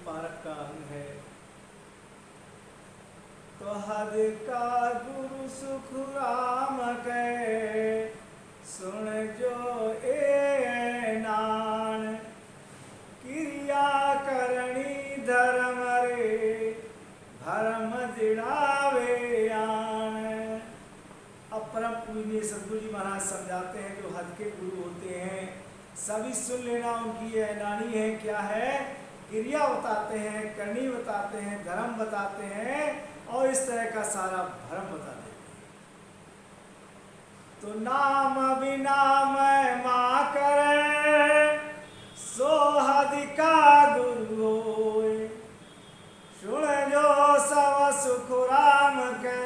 Park का अंग है। तो हद का गुरु सुख राम के सुन जो ए नान, क्रिया करणी धर्म रे धर्म दिड़ावे आन। अब परम पूजनीय सदगुरु जी महाराज समझाते हैं जो हद के गुरु होते हैं सभी सुन लेना, उनकी यह नानी है क्या है, क्रिया बताते हैं, करनी बताते हैं, धर्म बताते हैं और इस तरह का सारा भ्रम बता देते हैं। तो नाम बिना मैं माँ करे सो हद का गुरु होए, सुन जो सब सुख राम के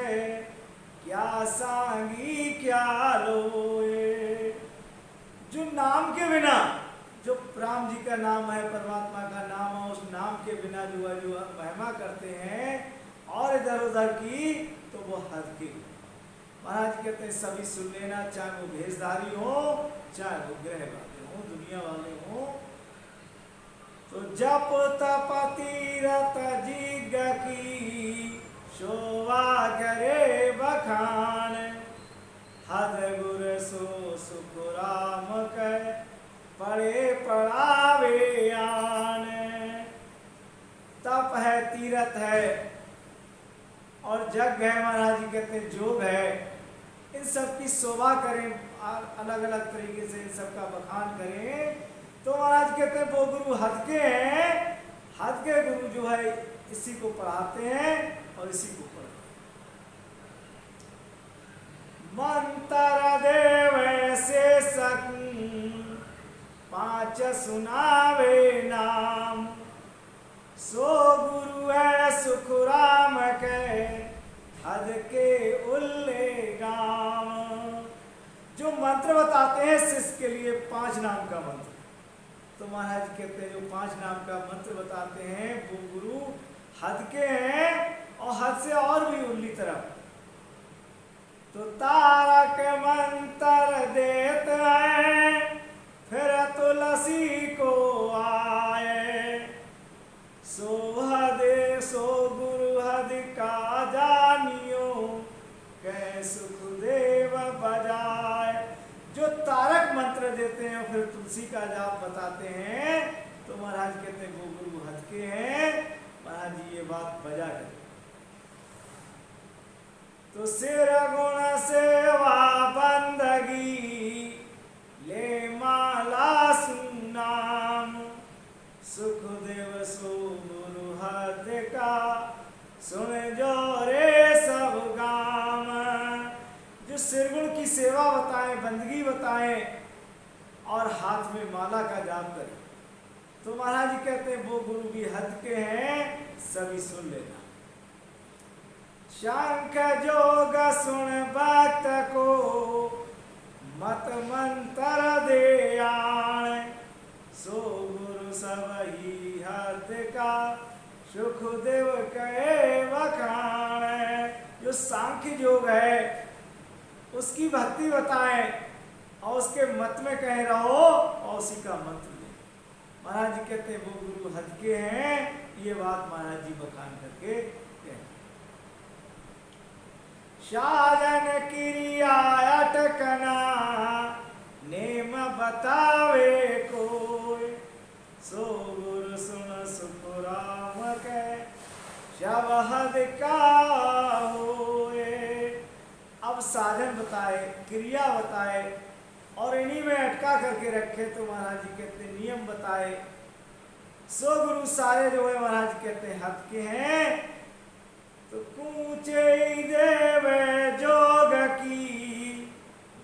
क्या सांगी क्या लोए। जो नाम के बिना, जो राम जी का नाम है, परमात्मा का नाम है, उस नाम के बिना जो है जो महिमा करते हैं और इधर उधर की, तो वो हद के। महाराज कहते हैं सभी सुन लेना, चाहे वो भेषधारी हो चाहे वो ग्रह वाले हो, दुनिया वाले हो। तो जप तप तीरथ जिग की शोभा करे बखान, हद गुर सो सुख राम के पड़े पड़ावे आन। तप है, तीरथ है और जग है, महाराज जी कहते हैं जोग है, इन सब की शोभा करें, अलग अलग तरीके से इन सब का बखान करें। तो महाराज कहते हैं वो गुरु हद के हैं, हद के गुरु जो है इसी को पढ़ाते हैं और इसी को पढ़ाते हैं। मंत्र देव से सकूं पांच सुनावे नाम, सो गुरु है सुख राम के हद के उल्ले गाम। जो मंत्र बताते हैं शिष्य के लिए 5 नाम का मंत्र, तो महाराज कहते हैं जो 5 नाम का मंत्र बताते हैं वो गुरु हद के हैं और हद से और भी उल्ली तरफ। तो तारक मंत्र देते हैं फिर तुलसी को आए, सो हदे सो गुरु हद का जानियो कै सुखदेव बजाए। जो तारक मंत्र देते हैं फिर तुलसी का जाप बताते हैं, तो महाराज कहते हैं वो गुरु हद के हैं। महाराज जी ये बात बजा कर तो सिर गुण सेवा बंदगी ले माला सुनाम, सुखदेव सो गुरु हद का सुन जो रे सब गाम। जो सिरगुण की सेवा बताएं, बंदगी बताएं और हाथ में माला का जाप करें, तो महाराज जी कहते हैं वो गुरु भी हद के हैं, सभी सुन लेना। शंख जोग सुन भक्त को मत मंत्र दे आए, सो गुरु सब ही हद का सुखदेव कहे बखान। जो सांख्य योग है उसकी भक्ति बताएं और उसके मत में कहे रहो और उसी का मंत्र ले। महाराज जी कहते हैं वो गुरु हद के हैं, ये बात महाराज जी बखान करके कहते। साधन क्रिया अटकना नेम बतावे कोई, सो गुरु सुन सुख राम के शब हद का होए। अब साधन बताए, क्रिया बताए और इन्हीं में अटका करके रखे, तो महाराज जी कहते हैं नियम बताए। सो गुरु सारे जो है महाराज जी कहते हैं हद के हैं। तो कूचे देव जोग की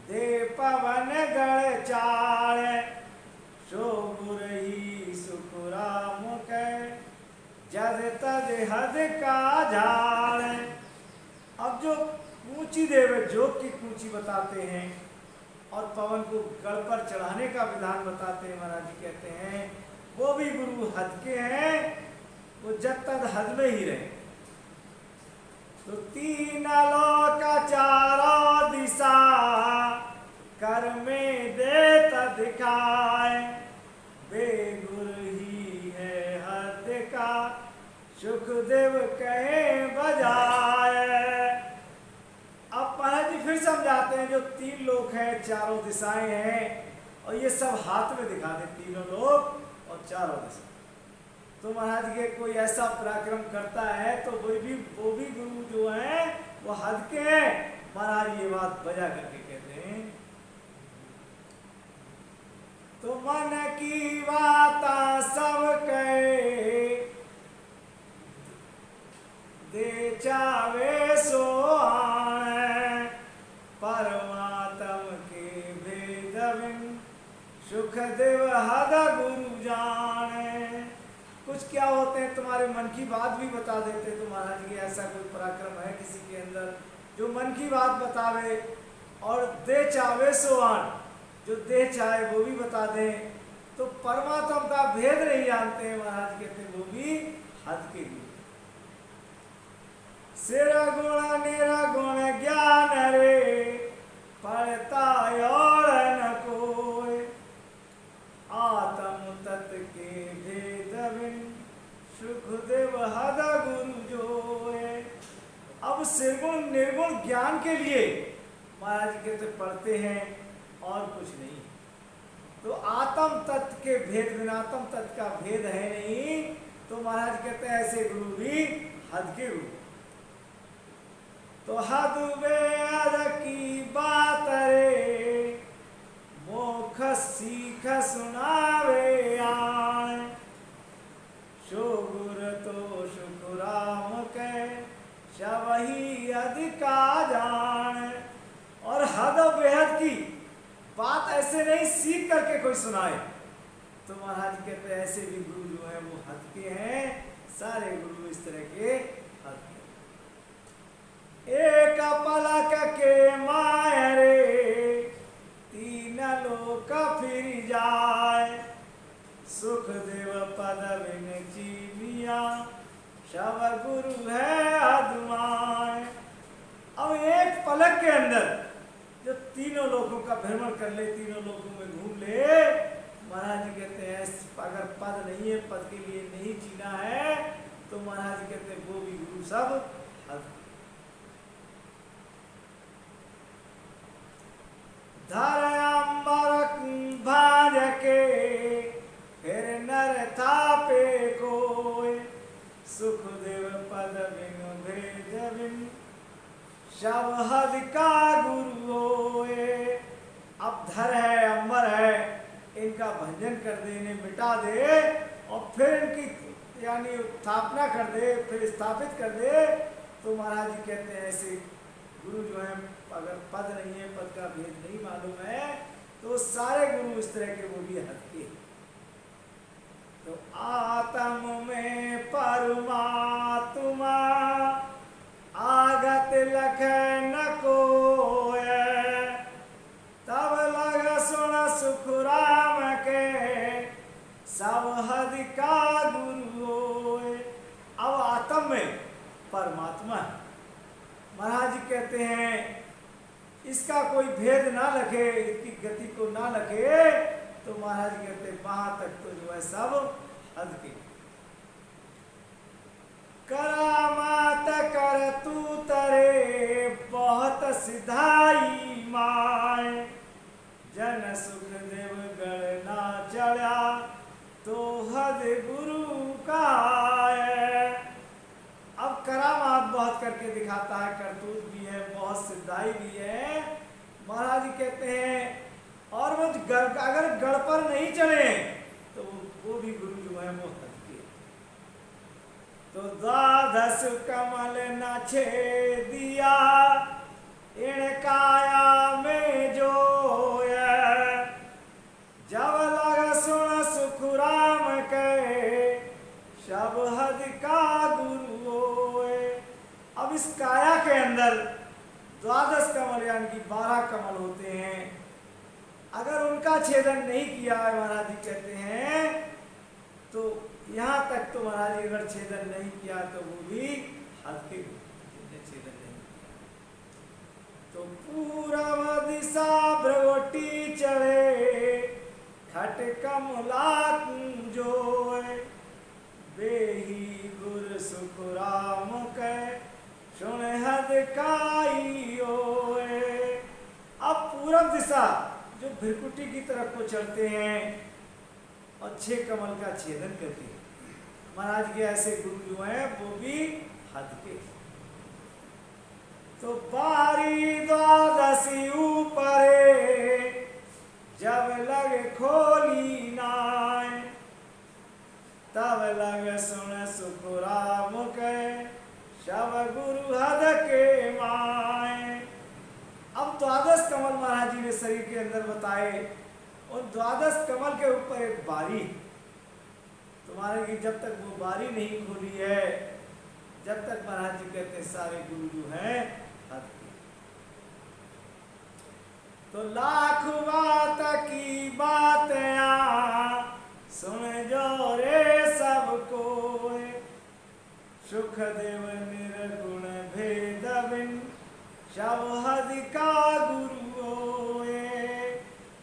दे पवन गढ़ चाड़, सो गुरु ही सुख राम के जद तद हद का झाड़। अब जो कूची देव जोग की कूची बताते हैं और पवन को गढ़ पर चढ़ाने का विधान बताते हैं, महाराज जी कहते हैं वो भी गुरु हद के हैं, वो जब तक हद में ही रहे। तो 3 लोक 4 दिशा कर में देता दिखाए, बेगुर ही है हद का सुखदेव कहे बजाए। अब महाराज जी फिर समझाते हैं, जो 3 लोक हैं, 4 दिशाएं हैं, और ये सब हाथ में दिखा दे, 3 लोक और 4 दिशा। तो महाराज के कोई ऐसा पराक्रम करता है तो वो भी गुरु जो है वो हद के हैं। महाराज ये बात बजा करके कहते हैं, तो मन की बात सब कहे, दे चावे सो आए, परमात्म के भेद बिन सुखदेव हद गुरु जाने। कुछ क्या होते हैं, तुम्हारे मन की बात भी बता देते। तो महाराज जी ऐसा कोई पराक्रम है किसी के अंदर जो मन की बात बतावे, और दे चावे सो आन, जो दे चाहे वो भी बता दें। तो परमात्मा का भेद नहीं जानते हैं, महाराज कहते हैं वो भी हद के गुरु। सिर गुण निरगुण ज्ञान रे, पढ़ता और न कोई, आत्म तत्व के भेद बिन सुखदेव हद गुरु जोए। अब सिरगुण निर्गुण ज्ञान के लिए महाराज कहते पढ़ते हैं और कुछ नहीं। तो आत्म तत्व के भेद बिना, आत्म तत्व का भेद है नहीं, तो महाराज कहते हैं ऐसे गुरु भी हद के गुरु। तो हद वेद की बात रे, मोख सीख सुनावे आए, सो गुर तो सुखराम के सबही अधिका जान। और हद बेहद की बात ऐसे नहीं सीख करके कोई सुनाए। तो महाराज कहते हैं ऐसे भी गुरु जो है वो हद के हैं, सारे गुरु इस तरह के हद के। एक पलक के माया रे, 3 लोक फिर जाए, सुखदेव पद बिन जीविया, सब गुरु है अधमाए। अब एक पलक के अंदर जो 3 लोकों का भ्रमण कर ले, 3 लोकों में घूम ले, महाराज जी कहते हैं अगर पद नहीं है, पद के लिए नहीं जीना है, तो महाराज जी कहते हैं वो भी गुरु सब हद। धर अम्बर भाज के, फिर नर थापे कोय, सुखदेव पद बिन भेद बिन सब हद का गुरु होए। अब धर है, अम्बर है, इनका भंजन कर दे, इन्हें मिटा दे, और फिर इनकी यानी स्थापना कर दे, फिर स्थापित कर दे। तो महाराज जी कहते हैं ऐसे गुरु जो है, अगर पद नहीं है, पद का भेद नहीं मालूम है, तो सारे गुरु इस तरह के वो भी हद के। तो आत्म में परमात्मा, आगत लख न कोय, तब लग सुन सुखराम के सब हद का गुरु होए। अब आत्म में परमात्मा है, महाराज जी कहते हैं इसका कोई भेद ना लगे, इसकी गति को ना लगे, तो महाराज कहते हैं वहां तक तो जो है सब हद के। करामात कर तू तरे, बहुत सिधाई माय, जन सुखदेव गण ना चढ़ा, तो हद गुरु का है। अब करामात बहुत करके दिखाता है, करतूत भी है, बहुत सिद्धाई भी है। महाराज जी कहते हैं और वो अगर गढ़ पर नहीं चढ़े तो वो भी गुरु जो है वो हद के। तो द्वादश कमल न छेदिया, इन काया में जो जब लग सुन सुखराम के सब हद का गुरु होए। अब इस काया के अंदर 12 कमल यानी कि 12 कमल होते हैं, अगर उनका छेदन नहीं किया है महाराज जी कहते हैं, तो यहाँ तक तो महाराज जी अगर छेदन नहीं किया तो वो भी हद के छेदन नहीं किया। तो पूर्व दिशा भ्रगोटी चढ़े, खट कमला जो बेही गुर भृकुटी की तरफ को चलते हैं और 6 कमल का छेदन करते हैं। महाराज के ऐसे गुरु जो हैं वो भी हद के। तो बारी द्वादशी ऊपरे जब लग खोली नाय, तब लग सुन सुखराम के शब गुरु हद के माए। अब द्वादश कमल महाराज जी ने शरीर के अंदर बताए और द्वादश कमल के ऊपर एक बारी। तुम्हारे की जब तक वो बारी नहीं खोली है, जब तक महाराज जी कहते हैं सारे गुरु जो हैं हद के। तो लाख बात की बात सुन जो रे सबको, सुखदेव निर्गुण भेद बिन शब हद का गुरु होए।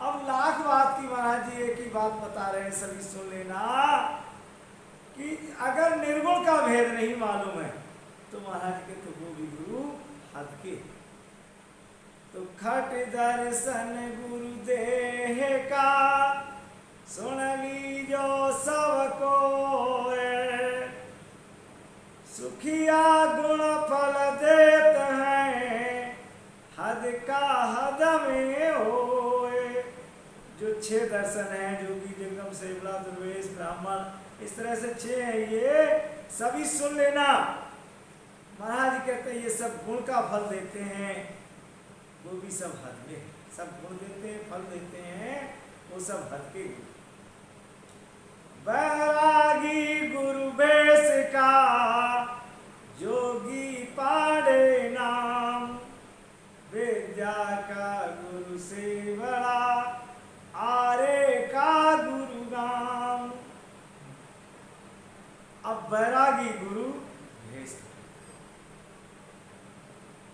अब लाख बात की महाराज जी एक ही बात बता रहे हैं, सभी सुन लेना कि अगर निर्गुण का भेद नहीं मालूम है तो महाराज के तो वो भी गुरु हद के। तो खट दर्शन गुरुदेह का सुन लीजो सबको, सुखिया गुण फल देत हैं हद का हद में होए। जो 6 दर्शन हैं, जोगी जंगम सेवला दुर्वेश ब्राह्मण, इस तरह से 6 हैं, ये सभी सुन लेना। महाराज कहते हैं ये सब गुण का फल देते हैं, वो भी सब हद में। सब गुण देते हैं, फल देते हैं, वो सब हद के गुण। बैरागी गुरु बेस का जोगी पाड़े नाम, विद्या का गुरु से बड़ा आरे का गुरु नाम। अब बैरागी गुरु भेष।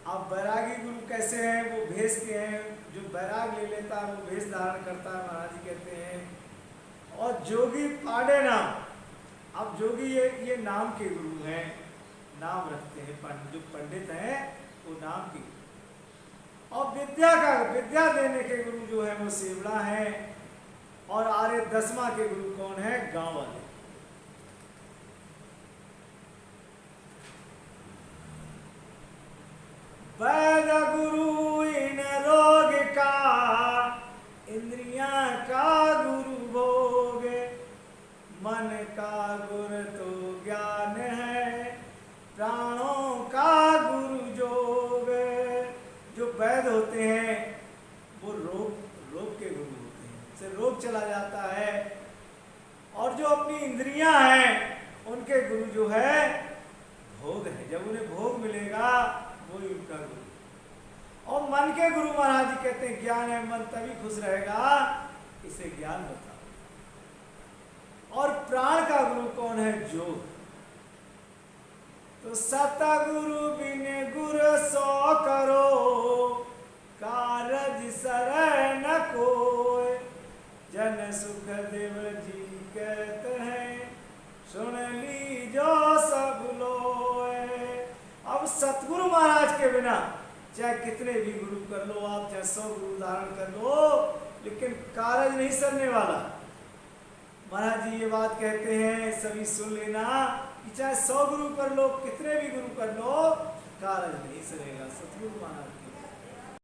अब बैरागी गुरु कैसे हैं? वो भेष के हैं, जो बैराग ले लेता है वो भेष धारण करता है, महाराज जी कहते हैं। और जोगी पाड़े नाम। अब जोगी ये नाम के गुरु हैं, नाम रखते हैं, जो पंडित हैं वो नाम के। और विद्या देने के गुरु जो है वो सेवड़ा हैं। और आर्य 10वां के गुरु कौन है? गांव वाले। वैद गुरु इन रोग का, इंद्रियां का गुरु भोग, मन का गुरु तो ज्ञान है, प्राणों का गुरु जोग। जो वैद होते हैं वो रोग के गुरु होते हैं, से रोग चला जाता है। और जो अपनी इंद्रियां हैं उनके गुरु जो है भोग है, जब उन्हें भोग मिलेगा वही उनका गुरु। और मन के गुरु महाराज जी कहते हैं ज्ञान है, मन तभी खुश रहेगा, इसे ज्ञान बताओ। और प्राण का गुरु कौन है? जोग। तो सतगुरु बिन गुर सो करो, कारज शरण कोय, जन सुखदेव जी कहते हैं सुन लीजो सब लोए। अब सतगुरु महाराज के बिना चाहे कितने भी गुरु कर लो आप, चाहे 100 गुरु धारण कर लो, लेकिन कारज नहीं सरने वाला। महाराज जी ये बात कहते हैं, सभी सुन लेना कि चाहे 100 गुरु कर लो, कितने भी गुरु कर लो, कारज नहीं सरेगा। सतगुरु महाराज के